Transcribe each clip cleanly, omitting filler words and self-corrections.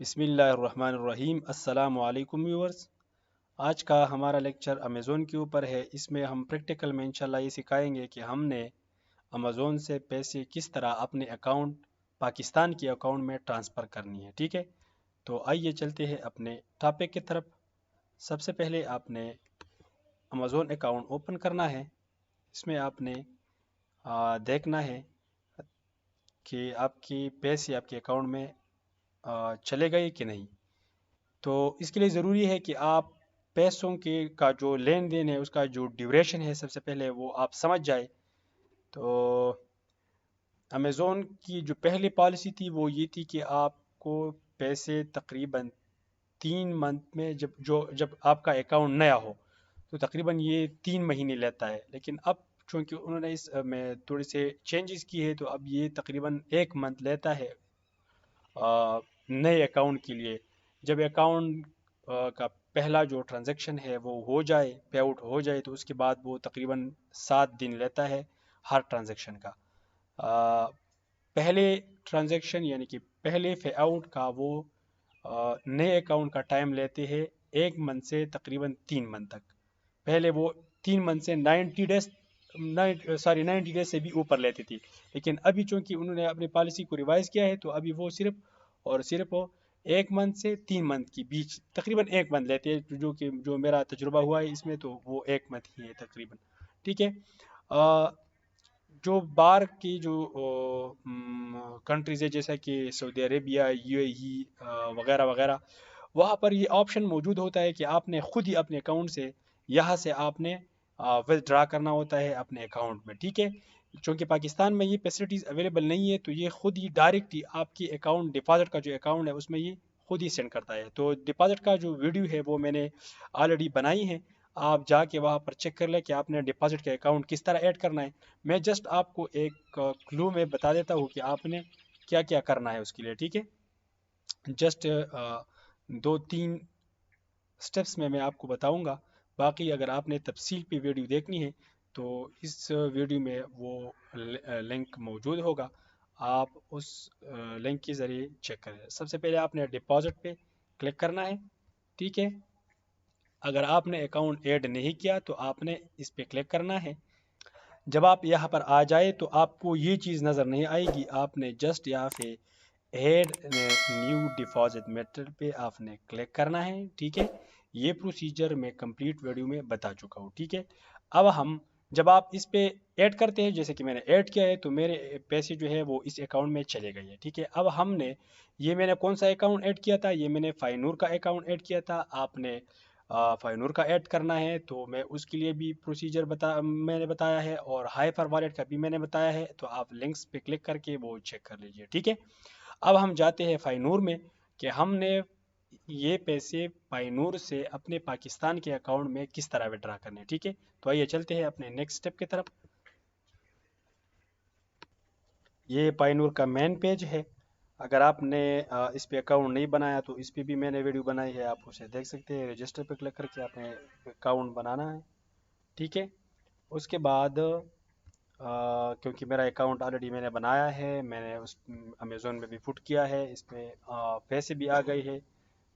بسم اللہ الرحمن الرحیم۔ السلام علیکم ویورز۔ آج کا ہمارا لیکچر امیزون کے اوپر ہے۔ اس میں ہم پریکٹیکل میں انشاءاللہ یہ سکھائیں گے کہ ہم نے امیزون سے پیسے کس طرح اپنے اکاؤنٹ پاکستان کے اکاؤنٹ میں ٹرانسفر کرنی ہے، ٹھیک ہے؟ تو آئیے چلتے ہیں اپنے ٹاپک کی طرف۔ سب سے پہلے آپ نے امیزون اکاؤنٹ اوپن کرنا ہے۔ اس میں آپ نے دیکھنا ہے کہ آپ کی پیسے آپ کے اکاؤنٹ میں چلے گئے کہ نہیں۔ تو اس کے لیے ضروری ہے کہ آپ پیسوں کا جو لین دین ہے اس کا جو ڈیوریشن ہے سب سے پہلے وہ آپ سمجھ جائے۔ تو امیزون کی جو پہلی پالیسی تھی وہ یہ تھی کہ آپ کو پیسے تقریباً 3 منتھ میں جب آپ کا اکاؤنٹ نیا ہو تو تقریباً یہ 3 مہینے لیتا ہے، لیکن اب چونکہ انہوں نے اس میں تھوڑے سے چینجز کی ہے تو اب یہ تقریباً 1 منتھ لیتا ہے نئے اکاؤنٹ کے لیے۔ جب اکاؤنٹ کا پہلا جو ٹرانزیکشن ہے وہ ہو جائے، پے آؤٹ ہو جائے، تو اس کے بعد وہ تقریباً 7 دن لیتا ہے ہر ٹرانزیکشن کا۔ پہلے ٹرانزیکشن یعنی کہ پہلے پے آؤٹ کا وہ نئے اکاؤنٹ کا ٹائم لیتے ہیں 1 منتھ سے تقریباً 3 منتھ تک۔ پہلے وہ 3 منتھ سے 90 ڈیز سے بھی اوپر لیتی تھی، لیکن ابھی چونکہ انہوں نے اپنی پالیسی کو ریوائز کیا ہے تو ابھی وہ صرف اور صرف 1 منتھ سے 3 منتھ کے بیچ تقریباً 1 منتھ لیتے ہیں، جو میرا تجربہ ہوا ہے اس میں تو وہ 1 منتھ ہی ہے تقریباً، ٹھیک ہے۔ جو باہر کی جو کنٹریز ہے جیسا کہ سعودی عربیہ، یو اے ای وغیرہ وغیرہ، وہاں پر یہ آپشن موجود ہوتا ہے کہ آپ نے خود ہی اپنے اکاؤنٹ سے یہاں سے آپ نے ودرا کرنا ہوتا ہے اپنے اکاؤنٹ میں، ٹھیک ہے۔ چونکہ پاکستان میں یہ فیسلٹیز اویلیبل نہیں ہے تو یہ خود ہی ڈائریکٹ ہی آپ کی اکاؤنٹ ڈپازٹ کا جو اکاؤنٹ ہے اس میں یہ خود ہی سینڈ کرتا ہے۔ تو ڈپازٹ کا جو ویڈیو ہے وہ میں نے آلریڈی بنائی ہے، آپ جا کے وہاں پر چیک کر لیں کہ آپ نے ڈپازٹ کا اکاؤنٹ کس طرح ایڈ کرنا ہے۔ میں جسٹ آپ کو ایک کلو میں بتا دیتا ہوں کہ آپ نے کیا کیا کرنا ہے اس کے لیے، ٹھیک ہے۔ جسٹ 2-3 سٹیپس میں آپ کو بتاؤں گا، باقی اگر آپ نے تفصیل پہ ویڈیو دیکھنی ہے تو اس ویڈیو میں وہ لنک موجود ہوگا، آپ اس لنک کے ذریعے چیک کریں۔ سب سے پہلے آپ نے ڈپازٹ پہ کلک کرنا ہے، ٹھیک ہے۔ اگر آپ نے اکاؤنٹ ایڈ نہیں کیا تو آپ نے اس پہ کلک کرنا ہے۔ جب آپ یہاں پر آ جائے تو آپ کو یہ چیز نظر نہیں آئے گی، آپ نے جسٹ یہاں پہ ایڈ نیو ڈپازٹ میتھڈ پہ آپ نے کلک کرنا ہے، ٹھیک ہے۔ یہ پروسیجر میں کمپلیٹ ویڈیو میں بتا چکا ہوں، ٹھیک ہے۔ اب جب آپ اس پہ ایڈ کرتے ہیں، جیسے کہ میں نے ایڈ کیا ہے تو میرے پیسے جو ہے وہ اس اکاؤنٹ میں چلے گئے ہیں، ٹھیک ہے۔ اب یہ میں نے کون سا اکاؤنٹ ایڈ کیا تھا؟ یہ میں نے فائنور کا اکاؤنٹ ایڈ کیا تھا۔ آپ نے فائنور کا ایڈ کرنا ہے تو میں اس کے لیے بھی پروسیجر میں نے بتایا ہے، اور ہائپر والیٹ کا بھی میں نے بتایا ہے، تو آپ لنکس پہ کلک کر کے وہ چیک کر لیجئے، ٹھیک ہے۔ اب ہم جاتے ہیں فائنور میں کہ ہم نے یہ پیسے فائنور سے اپنے پاکستان کے اکاؤنٹ میں کس طرح وڈرا کرنے، ٹھیک ہے۔ تو آئیے چلتے ہیں اپنے نیکسٹ سٹیپ کی طرف۔ یہ فائنور کا مین پیج ہے۔ اگر آپ نے اس پہ اکاؤنٹ نہیں بنایا تو اس پہ بھی میں نے ویڈیو بنائی ہے، آپ اسے دیکھ سکتے ہیں۔ رجسٹر پہ کلک کر کے آپ نے اکاؤنٹ بنانا ہے، ٹھیک ہے۔ اس کے بعد کیونکہ میرا اکاؤنٹ آلریڈی میں نے بنایا ہے، میں نے اس امیزون میں بھی پٹ کیا ہے، اس میں پیسے بھی آ گئے ہیں،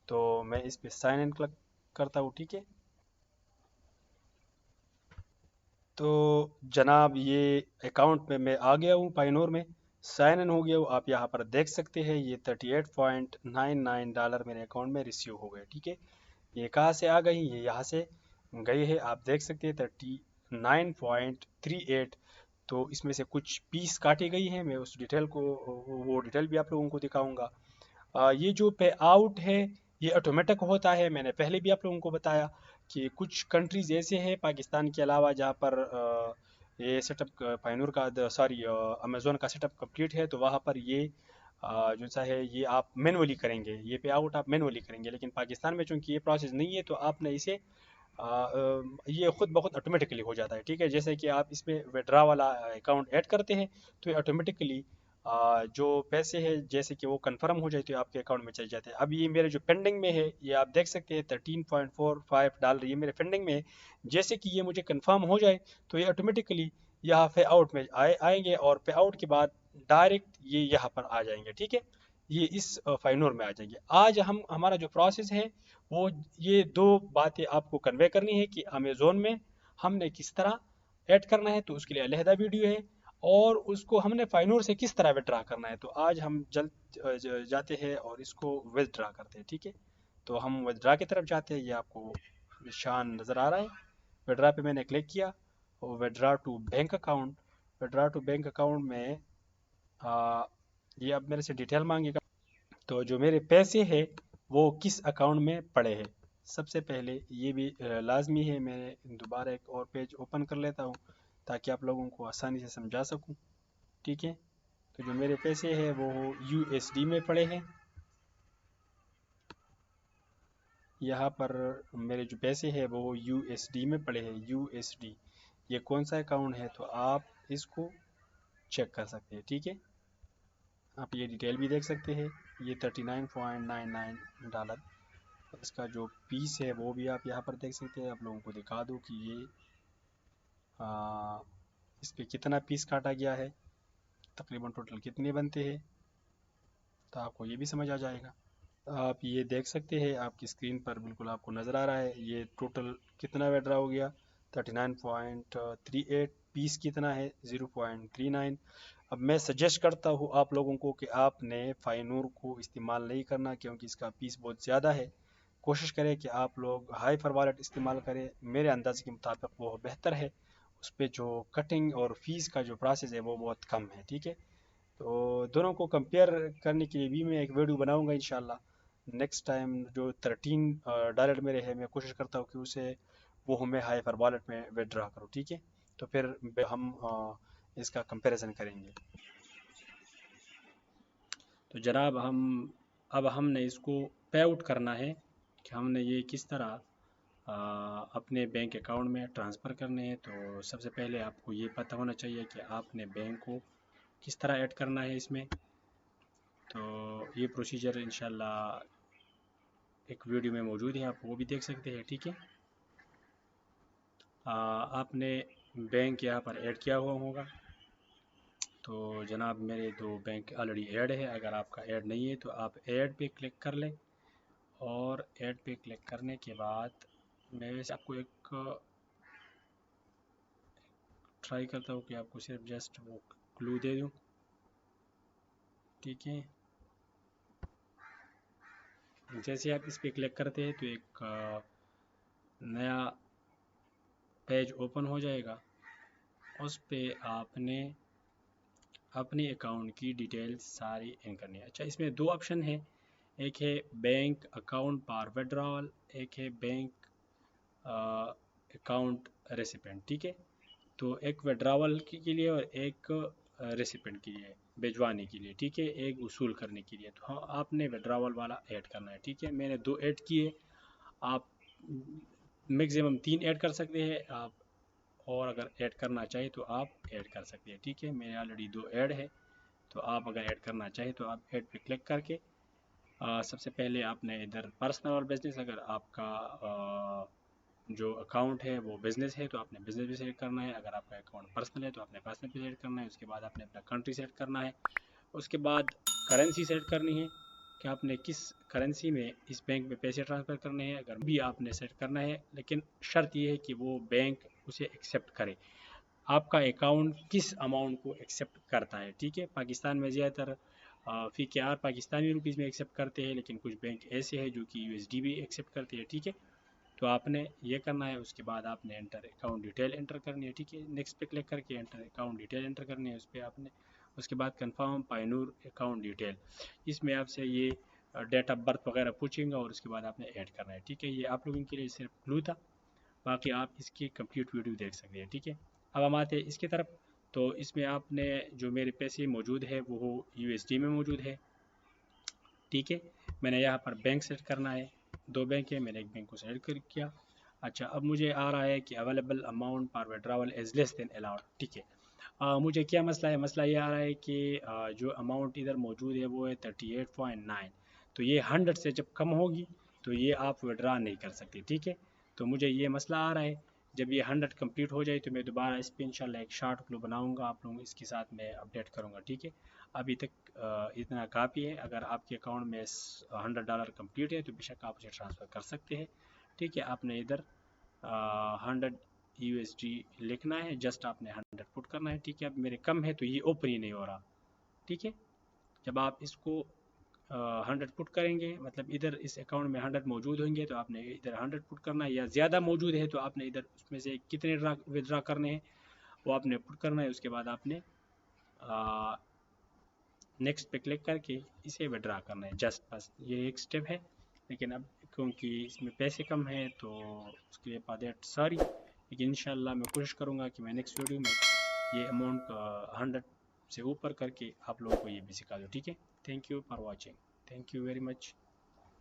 تو میں اس پہ سائن ان کلک کرتا ہوں، ٹھیک ہے۔ تو جناب یہ اکاؤنٹ میں آ گیا ہوں، پائنور میں سائن ان ہو گیا ہوں۔ آپ یہاں پر دیکھ سکتے ہیں یہ $38.99 میرے اکاؤنٹ میں ریسیو ہو گئے، ٹھیک ہے۔ یہ کہاں سے آ گئی؟ یہ یہاں سے گئی ہے، آپ دیکھ سکتے ہیں 39.38۔ تو اس میں سے کچھ پیس کاٹی گئی ہیں، میں اس ڈیٹیل کو وہ ڈیٹیل بھی آپ لوگوں کو دکھاؤں گا۔ یہ جو پے آؤٹ ہے یہ آٹومیٹک ہوتا ہے، میں نے پہلے بھی آپ لوگوں کو بتایا کہ کچھ کنٹریز ایسے ہیں پاکستان کے علاوہ جہاں پر یہ سیٹ اپ فائنور کا امیزون کا سیٹ اپ کمپلیٹ ہے، تو وہاں پر یہ جو سا ہے یہ آپ مینولی کریں گے، یہ پے آؤٹ آپ مینولی کریں گے، لیکن پاکستان میں چونکہ یہ پروسیس نہیں ہے تو آپ نے اسے یہ خود بخود آٹومیٹکلی ہو جاتا ہے، ٹھیک ہے۔ جیسے کہ آپ اس میں وڈرا والا اکاؤنٹ ایڈ کرتے ہیں تو یہ آٹومیٹکلی جو پیسے ہیں جیسے کہ وہ کنفرم ہو جائے تو آپ کے اکاؤنٹ میں چل جاتے ہیں۔ اب یہ میرے جو پینڈنگ میں ہے یہ آپ دیکھ سکتے ہیں $13.45 یہ میرے پینڈنگ میں ہے۔ جیسے کہ یہ مجھے کنفرم ہو جائے تو یہ آٹومیٹکلی یہاں پے آؤٹ میں آئیں گے، اور پے آؤٹ کے بعد ڈائریکٹ یہ یہاں پر آ جائیں گے، ٹھیک ہے۔ یہ اس فائنور میں آ جائیں گے۔ آج ہمارا جو پروسیس ہے وہ یہ دو باتیں آپ کو کنوے کرنی ہے کہ امیزون میں ہم نے کس طرح ایڈ کرنا ہے، تو اس کے لیے علیحدہ ویڈیو ہے، اور اس کو ہم نے فائنور سے کس طرح وڈرا کرنا ہے، تو آج ہم جلد جاتے ہیں اور اس کو وڈرا کرتے ہیں، ٹھیک ہے۔ تو ہم وڈرا کی طرف جاتے ہیں، یہ آپ کو نشان نظر آ رہا ہے، وڈرا پہ میں نے کلک کیا، اور withdraw to bank account, withdraw to bank account میں یہ اب میرے سے ڈیٹیل مانگے گا، تو جو میرے پیسے ہیں وہ کس اکاؤنٹ میں پڑے ہیں۔ سب سے پہلے یہ بھی لازمی ہے، میں دوبارہ ایک اور پیج اوپن کر لیتا ہوں تاکہ آپ لوگوں کو آسانی سے سمجھا سکوں، ٹھیک ہے۔ تو جو میرے پیسے ہیں وہ یو ایس ڈی میں پڑے ہیں، یہاں پر میرے جو پیسے ہیں وہ یو ایس ڈی میں پڑے ہیں، یو ایس ڈی۔ یہ کون سا اکاؤنٹ ہے تو آپ اس کو چیک کر سکتے ہیں، ٹھیک ہے۔ آپ یہ ڈیٹیل بھی دیکھ سکتے ہیں، یہ $39.99، اس کا جو پیس ہے وہ بھی آپ یہاں پر دیکھ سکتے ہیں۔ آپ لوگوں کو دکھا دوں کہ یہ اس پہ کتنا پیس کاٹا گیا ہے، تقریباً ٹوٹل کتنے بنتے ہیں، تو آپ کو یہ بھی سمجھ آ جائے گا۔ آپ یہ دیکھ سکتے ہیں، آپ کی اسکرین پر بالکل آپ کو نظر آ رہا ہے یہ ٹوٹل کتنا وڈرا ہو گیا، 39.38، پیس کتنا ہے 0.39۔ اب میں سجیسٹ کرتا ہوں آپ لوگوں کو کہ آپ نے فائنور کو استعمال نہیں کرنا، کیونکہ اس کا پیس بہت زیادہ ہے۔ کوشش کریں کہ آپ لوگ ہائی فر والیٹ استعمال کریں، میرے انداز کے مطابق وہ بہتر ہے، اس پہ جو کٹنگ اور فیس کا جو پروسیس ہے وہ بہت کم ہے، ٹھیک ہے۔ تو دونوں کو کمپیئر کرنے کے لیے بھی میں ایک ویڈیو بناؤں گا انشاءاللہ نیکسٹ ٹائم۔ جو 13 ڈالر میرے ہے، میں کوشش کرتا ہوں کہ اسے وہ میں ہائی فر والیٹ میں وڈرا کروں، ٹھیک ہے۔ تو پھر ہم اس کا کمپیریزن کریں گے۔ تو جناب اب ہم نے اس کو پے آؤٹ کرنا ہے کہ ہم نے یہ کس طرح اپنے بینک اکاؤنٹ میں ٹرانسفر کرنے ہیں۔ تو سب سے پہلے آپ کو یہ پتہ ہونا چاہیے کہ آپ نے بینک کو کس طرح ایڈ کرنا ہے اس میں۔ تو یہ پروسیجر انشاءاللہ ایک ویڈیو میں موجود ہے، آپ وہ بھی دیکھ سکتے ہیں، ٹھیک ہے۔ آپ نے بینک یہاں پر ایڈ کیا ہوا ہوگا، تو جناب میرے دو بینک آلریڈی ایڈ ہے۔ اگر آپ کا ایڈ نہیں ہے تو آپ ایڈ پہ کلک کر لیں، اور ایڈ پہ کلک کرنے کے بعد میں ویسے آپ کو ایک ٹرائی کرتا ہوں کہ آپ کو صرف جسٹ وہ کلو دے دوں، ٹھیک ہے۔ جیسے آپ اس پہ کلک کرتے ہیں تو ایک نیا پیج اوپن ہو جائے گا، اس پہ آپ نے اپنی اکاؤنٹ کی ڈیٹیلز ساری ان کرنی ہے۔ اچھا، اس میں دو آپشن ہیں، ایک ہے بینک اکاؤنٹ فار وڈراول، ایک ہے بینک اکاؤنٹ ریسیپینٹ، ٹھیک ہے۔ تو ایک وڈراول کے لیے اور ایک ریسیپینٹ کے لیے، بھجوانے کے لیے، ٹھیک ہے، ایک وصول کرنے کے لیے۔ تو آپ نے وڈراول والا ایڈ کرنا ہے، ٹھیک ہے۔ میں نے 2 ایڈ کیے، آپ میکسیمم 3 ایڈ کر سکتے ہیں آپ، اور اگر ایڈ کرنا چاہے تو آپ ایڈ کر سکتے ہیں، ٹھیک ہے۔ میرے آلریڈی 2 ایڈ ہے، تو آپ اگر ایڈ کرنا چاہیں تو آپ ایڈ پہ کلک کر کے سب سے پہلے آپ نے ادھر پرسنل اور بزنس، اگر آپ کا جو اکاؤنٹ ہے وہ بزنس ہے تو آپ نے بزنس بھی سیٹ کرنا ہے، اگر آپ کا اکاؤنٹ پرسنل ہے تو آپ نے پرسنل بھی سیٹ کرنا ہے۔ اس کے بعد آپ نے اپنا کنٹری سیٹ کرنا ہے، اس کے بعد کرنسی سیٹ کرنی ہے کہ آپ نے کس کرنسی میں اس بینک میں پیسے ٹرانسفر کرنے ہیں، اگر بھی آپ نے سیٹ کرنا ہے، لیکن شرط یہ ہے کہ وہ بینک اسے ایکسیپٹ کرے، آپ کا اکاؤنٹ کس اماؤنٹ کو ایکسیپٹ کرتا ہے، ٹھیک ہے۔ پاکستان میں زیادہ تر فی کے آر پاکستانی روپیز میں ایکسیپٹ کرتے ہیں، لیکن کچھ بینک ایسے ہیں جو کہ یو ایس ڈی بھی ایکسیپٹ کرتے ہیں، ٹھیک ہے۔ تو آپ نے یہ کرنا ہے، اس کے بعد آپ نے انٹر اکاؤنٹ ڈیٹیل انٹر کرنی ہے، ٹھیک ہے۔ نیکسٹ پہ کلک کر کے انٹر اکاؤنٹ ڈیٹیل انٹر کرنی ہے، اس پہ آپ نے اس کے بعد کنفرم فائنور اکاؤنٹ ڈیٹیل، اس میں آپ سے یہ ڈیٹ آف برتھ وغیرہ پوچھیں گا، اور اس کے بعد آپ نے ایڈ کرنا ہے، ٹھیک ہے۔ یہ آپ لوگوں کے لیے صرف کلو تھا، باقی آپ اس کی کمپلیٹ ویڈیو دیکھ سکتے ہیں، ٹھیک ہے۔ اب ہم آتے ہیں اس کی طرف، تو اس میں آپ نے جو میرے پیسے موجود ہے وہ یو ایس ڈی میں موجود ہے، ٹھیک ہے۔ میں نے یہاں پر بینک سیٹ کرنا ہے، 2 بینک ہے، میں نے ایک بینک کو سیٹ کیا۔ اچھا، اب مجھے آ رہا ہے کہ اویلیبل اماؤنٹ پر وڈراول از لیس دین الاؤڈ، ٹھیک ہے۔ مجھے کیا مسئلہ ہے؟ مسئلہ یہ آ رہا ہے کہ جو اماؤنٹ ادھر موجود ہے وہ ہے 38.9، تو یہ 100 سے جب کم ہوگی تو یہ آپ وڈرا نہیں کر سکتے، ٹھیک ہے۔ تو مجھے یہ مسئلہ آ رہا ہے، جب یہ 100 کمپلیٹ ہو جائے تو میں دوبارہ اس پہ انشاءاللہ ایک شارٹ کلو بناؤں گا، آپ لوگوں اس کے ساتھ میں اپڈیٹ کروں گا، ٹھیک ہے۔ ابھی تک اتنا کافی ہے. اگر آپ کے اکاؤنٹ میں $100 کمپلیٹ ہے تو بے شک آپ اسے ٹرانسفر کر سکتے ہیں. ٹھیک ہے, آپ نے ادھر 100 USD لکھنا ہے, جسٹ آپ نے 100 پٹ کرنا ہے. ٹھیک ہے, اب میرے کم ہے تو یہ اوپن ہی نہیں ہو رہا. ٹھیک ہے, جب آپ اس کو 100 پٹ کریں گے, مطلب ادھر اس اکاؤنٹ میں 100 موجود ہوں گے تو آپ نے ادھر 100 پٹ کرنا ہے, یا زیادہ موجود ہے تو آپ نے ادھر اس میں سے کتنے ودرا کرنے ہیں وہ آپ نے پٹ کرنا ہے. اس کے بعد آپ نے نیکسٹ پہ کلک کر کے اسے ودرا کرنا ہے. جسٹ بس یہ ایک سٹیپ ہے. لیکن اب کیونکہ اس میں پیسے کم ہیں تو اس کے لیے دیٹ سوری, لیکن انشاءاللہ میں کوشش کروں گا کہ میں نیکسٹ ویڈیو میں یہ اماؤنٹ 100 سے اوپر کر کے آپ لوگوں کو یہ بھی سکھا دوں. ٹھیک ہے, thank you for watching, thank you very much.